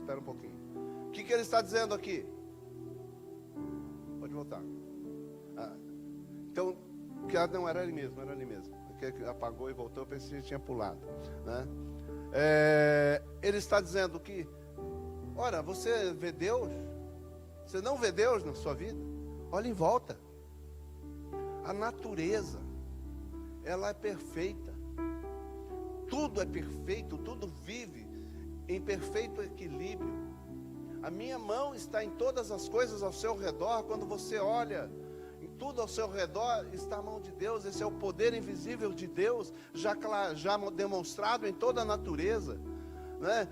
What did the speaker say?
espera um pouquinho. O que ele está dizendo aqui? Pode voltar. Então, não, era ali mesmo. Porque apagou e voltou, eu pensei que tinha pulado, né? Ele está dizendo que, ora, você vê Deus? Você não vê Deus na sua vida? Olha em volta. A natureza, ela é perfeita. Tudo é perfeito, tudo vive em perfeito equilíbrio. A minha mão está em todas as coisas ao seu redor. Quando você olha, em tudo ao seu redor está a mão de Deus. Esse é o poder invisível de Deus, já demonstrado em toda a natureza, né?